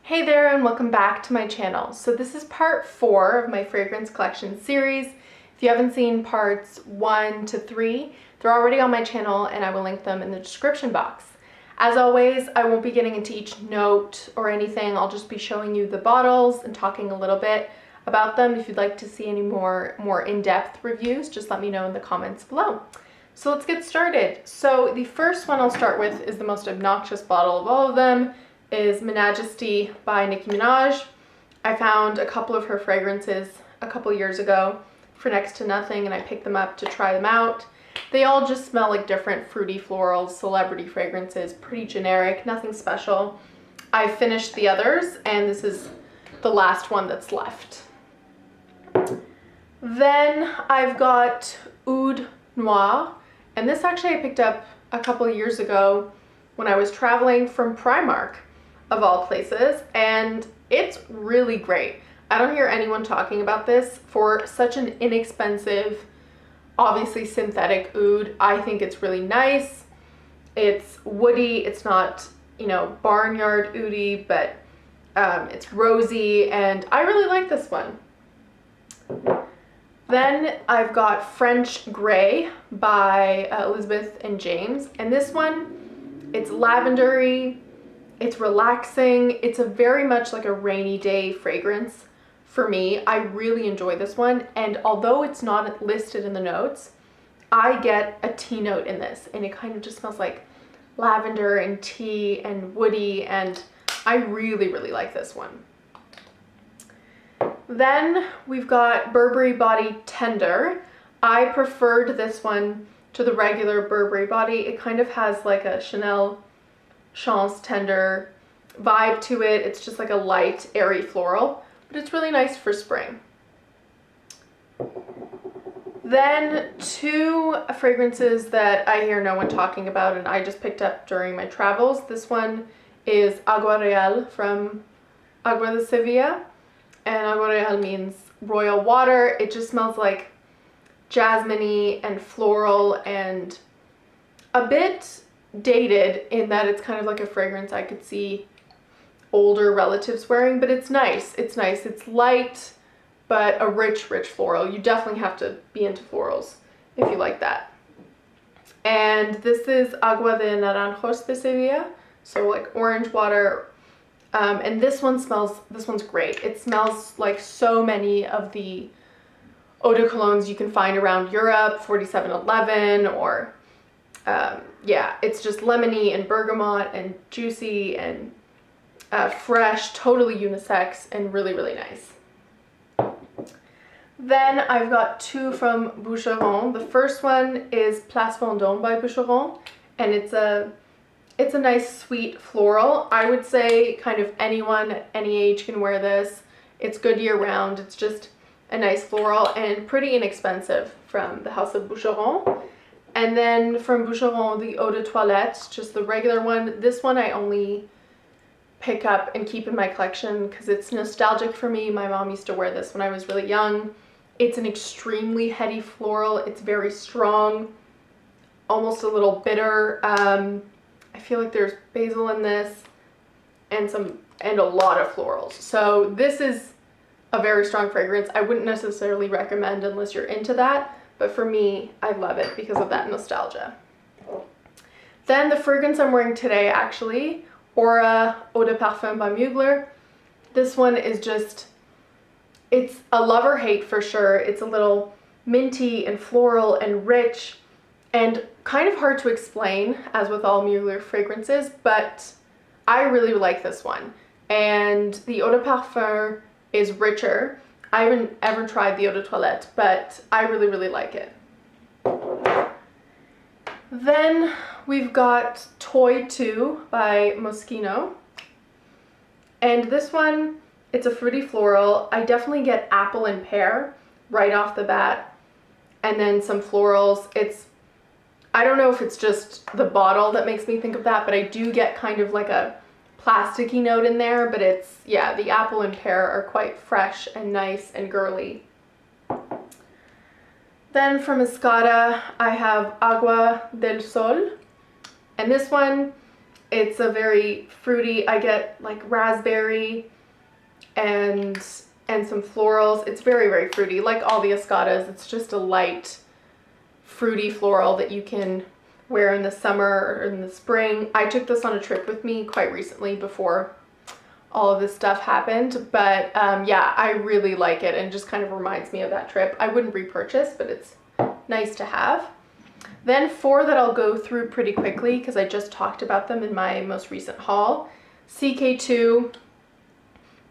Hey there and welcome back to my channel. So this is part 4 of my fragrance collection series. If you haven't seen parts 1 to 3, they're already on my channel and I will link them in the description box. As always, I won't be getting into each note or anything. I'll just be showing you the bottles and talking a little bit about them. If you'd like to see any more in-depth reviews, just let me know in the comments below. So let's get started. So the first one I'll start with is the most obnoxious bottle of all of them. Is Minajasty by Nicki Minaj. I found a couple of her fragrances a couple years ago for next to nothing and I picked them up to try them out. They all just smell like different fruity florals, celebrity fragrances, pretty generic, nothing special. I finished the others and this is the last one that's left. Then I've got Oud Noir, and this actually I picked up a couple of years ago when I was traveling from Primark, of all places, and it's really great. I don't hear anyone talking about this for such an inexpensive, obviously synthetic oud. I think it's really nice. It's woody. It's not, you know, barnyard oudy, but it's rosy, and I really like this one. Then I've got French Grey by Elizabeth and James, and this one, it's lavendery. It's relaxing. It's a very much like a rainy day fragrance for me. I really enjoy this one, and although it's not listed in the notes, I get a tea note in this, and it kind of just smells like lavender and tea and woody, and I really like this one. Then we've got Burberry Body Tender. I preferred this one to the regular Burberry Body. It kind of has like a Chanel Chance Tender vibe to it. It's just like a light, airy floral, but it's really nice for spring. Then two fragrances that I hear no one talking about and I just picked up during my travels. This one is Agua Real from Agua de Sevilla, and Agua Real means royal water. It just smells like jasmine-y and floral and a bit dated in that it's kind of like a fragrance I could see older relatives wearing, but it's nice. It's nice. It's light, but a rich floral. You definitely have to be into florals if you like that. And this is Agua de Naranjos de Sevilla, so like orange water. And this one's great. It smells like so many of the eau de colognes you can find around Europe, 4711 or yeah, it's just lemony and bergamot and juicy and fresh, totally unisex and really nice. Then I've got two from Boucheron. The first one is Place Vendome by Boucheron, and it's a nice sweet floral. I would say kind of anyone at any age can wear this. It's good year round. It's just a nice floral and pretty inexpensive from the house of Boucheron. And then from Boucheron, the Eau de Toilette, just the regular one. This one I only pick up and keep in my collection because it's nostalgic for me. My mom used to wear this when I was really young. It's an extremely heady floral. It's very strong, almost a little bitter. I feel like there's basil in this and a lot of florals. So this is a very strong fragrance. I wouldn't necessarily recommend unless you're into that. But for me, I love it because of that nostalgia. Then the fragrance I'm wearing today, actually, Aura Eau de Parfum by Mugler. This one is just, it's a love or hate for sure. It's a little minty and floral and rich and kind of hard to explain, as with all Mugler fragrances, but I really like this one. And the Eau de Parfum is richer. I haven't ever tried the Eau de Toilette, but I really like it. Then we've got Toy 2 by Moschino. And this one, it's a fruity floral. I definitely get apple and pear right off the bat. And then some florals. I don't know if it's just the bottle that makes me think of that, but I do get kind of like a plasticky note in there, but it's, yeah, the apple and pear are quite fresh and nice and girly. Then from Escada, I have Agua del Sol, and this one It's a very fruity, I get like raspberry and some florals. It's very, very fruity, like all the Escadas. It's just a light, fruity floral that you can wear in the summer or in the spring. I took this on a trip with me quite recently before all of this stuff happened, but yeah, I really like it and it just kind of reminds me of that trip. I wouldn't repurchase, but it's nice to have. Then 4 that I'll go through pretty quickly because I just talked about them in my most recent haul. CK2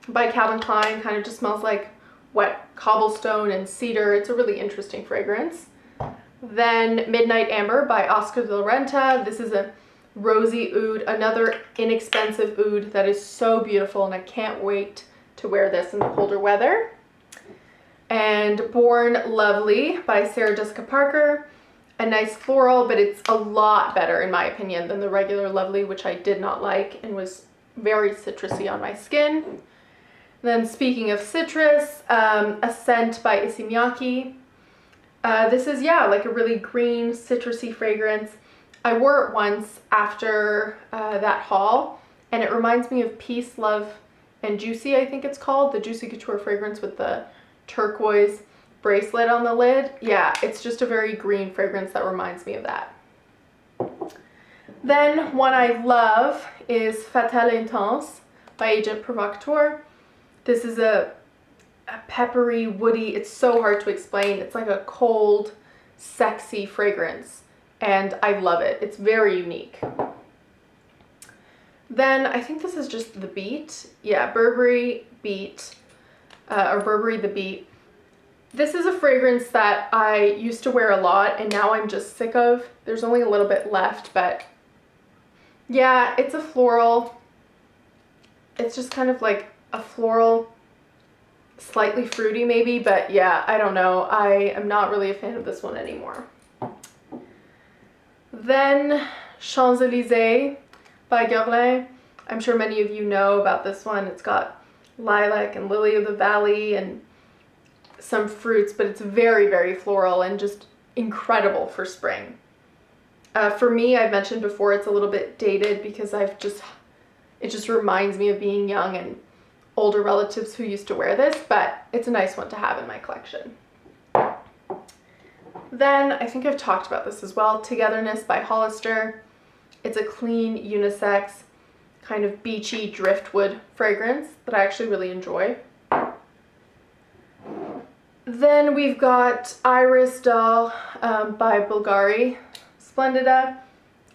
by Calvin Klein, kind of just smells like wet cobblestone and cedar. It's a really interesting fragrance. Then Midnight Amber by Oscar de la Renta. This is a rosy oud, another inexpensive oud that is so beautiful, and I can't wait to wear this in the colder weather. And Born Lovely by Sarah Jessica Parker. A nice floral, but it's a lot better in my opinion than the regular Lovely, which I did not like and was very citrusy on my skin. Then speaking of citrus, A Scent by Issey Miyake. This is, yeah, like a really green citrusy fragrance. I wore it once after that haul, and it reminds me of Peace, Love, and Juicy, I think it's called. The Juicy Couture fragrance with the turquoise bracelet on the lid. Yeah, it's just a very green fragrance that reminds me of that. Then one I love is Fatale Intense by Agent Provacateur. This is a peppery, woody, it's so hard to explain. It's like a cold, sexy fragrance, and I love it. It's very unique. Then I think this is just the Beat. Yeah, Burberry Beat, or Burberry the Beat. This is a fragrance that I used to wear a lot and now I'm just sick of. There's only a little bit left, but yeah, it's a floral. It's just kind of like a floral, slightly fruity maybe, but yeah, I don't know. I am not really a fan of this one anymore. Then Champs-Elysees by Guerlain. I'm sure many of you know about this one. It's got lilac and lily of the valley and some fruits, but it's very, very floral and just incredible for spring. For me, I've mentioned before, it's a little bit dated because it just reminds me of being young and older relatives who used to wear this, but it's a nice one to have in my collection. Then I think I've talked about this as well, Togetherness by Hollister. It's a clean, unisex, kind of beachy driftwood fragrance that I actually really enjoy. Then we've got Iris Doll by Bulgari Splendida,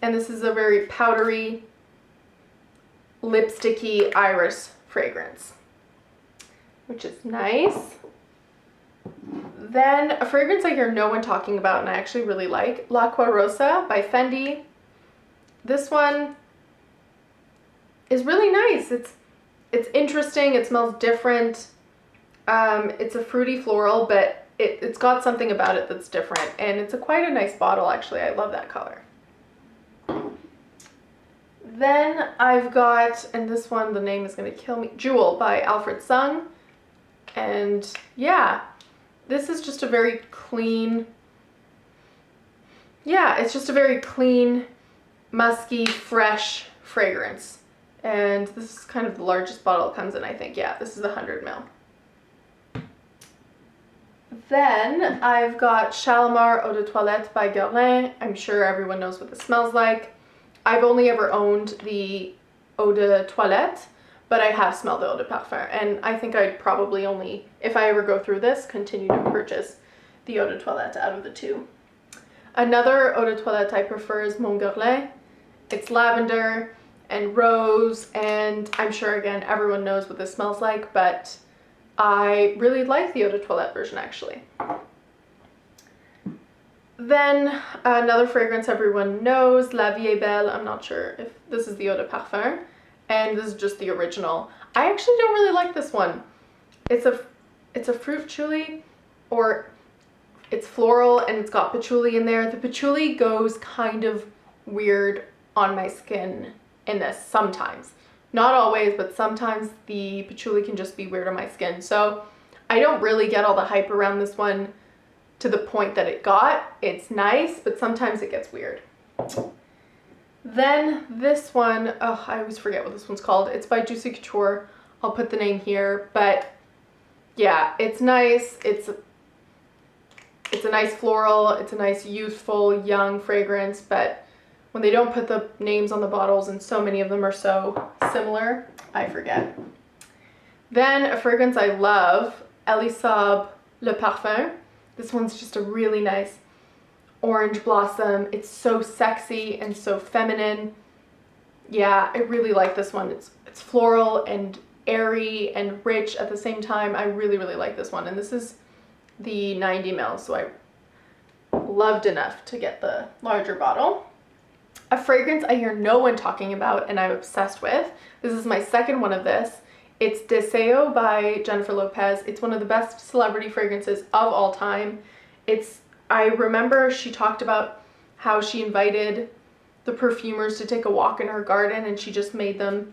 and this is a very powdery, lipsticky iris fragrance, which is nice. Then a fragrance I hear no one talking about and I actually really like, L'Acqua Rosa by Fendi. This one is really nice. It's interesting, it smells different. It's a fruity floral, but it's got something about it that's different, and it's quite a nice bottle actually. I love that color. Then I've got, and this one, the name is going to kill me, Jewel by Alfred Sung. And yeah, this is just a very clean, yeah, it's just a very clean, musky, fresh fragrance. And this is kind of the largest bottle it comes in, I think. Yeah, this is 100 ml. Then I've got Shalimar Eau de Toilette by Guerlain. I'm sure everyone knows what this smells like. I've only ever owned the Eau de Toilette, but I have smelled the Eau de Parfum, and I think I'd probably only, if I ever go through this, continue to purchase the Eau de Toilette out of the two. Another Eau de Toilette I prefer is Mon Guerlain. It's lavender and rose, and I'm sure again everyone knows what this smells like, but I really like the Eau de Toilette version actually. Then another fragrance everyone knows, La Vie Est Belle. I'm not sure if this is the Eau de Parfum, and this is just the original. I actually don't really like this one. It's a fruit patchouli, or it's floral and it's got patchouli in there. The patchouli goes kind of weird on my skin in this sometimes. Not always, but sometimes the patchouli can just be weird on my skin. So I don't really get all the hype around this one to the point that it got. It's nice, but sometimes it gets weird. Then this one, oh, I always forget what this one's called. It's by Juicy Couture. I'll put the name here, but yeah, it's nice. It's a nice floral. It's a nice youthful, young fragrance, but when they don't put the names on the bottles and so many of them are so similar, I forget. Then a fragrance I love, Elysees Le Parfum. This one's just a really nice orange blossom. It's so sexy and so feminine. Yeah, I really like this one. It's floral and airy and rich at the same time. I really, really like this one. And this is the 90 ml, so I loved enough to get the larger bottle. A fragrance I hear no one talking about and I'm obsessed with. This is my second one of this. It's Deseo by Jennifer Lopez. It's one of the best celebrity fragrances of all time. I remember she talked about how she invited the perfumers to take a walk in her garden and she just made them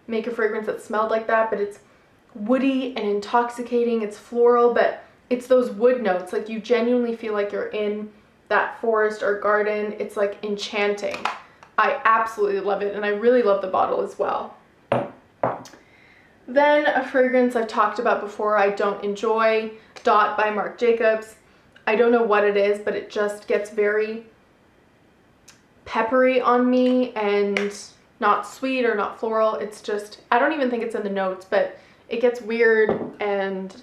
make a fragrance that smelled like that, but it's woody and intoxicating. It's floral, but it's those wood notes. Like you genuinely feel like you're in that forest or garden. It's like enchanting. I absolutely love it, and I really love the bottle as well. Then a fragrance I've talked about before I don't enjoy, Dot by Marc Jacobs. I don't know what it is, but it just gets very peppery on me and not sweet or not floral. It's just, I don't even think it's in the notes, but it gets weird and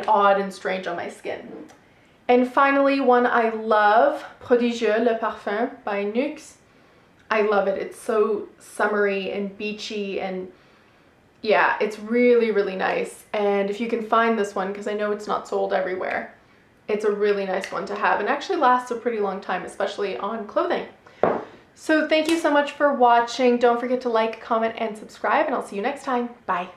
odd and strange on my skin. And finally, one I love, Prodigieux Le Parfum by Nuxe. I love it. It's so summery and beachy, and yeah, it's really, really nice. And if you can find this one, because I know it's not sold everywhere, it's a really nice one to have and actually lasts a pretty long time, especially on clothing. So thank you so much for watching. Don't forget to like, comment, and subscribe, and I'll see you next time. Bye.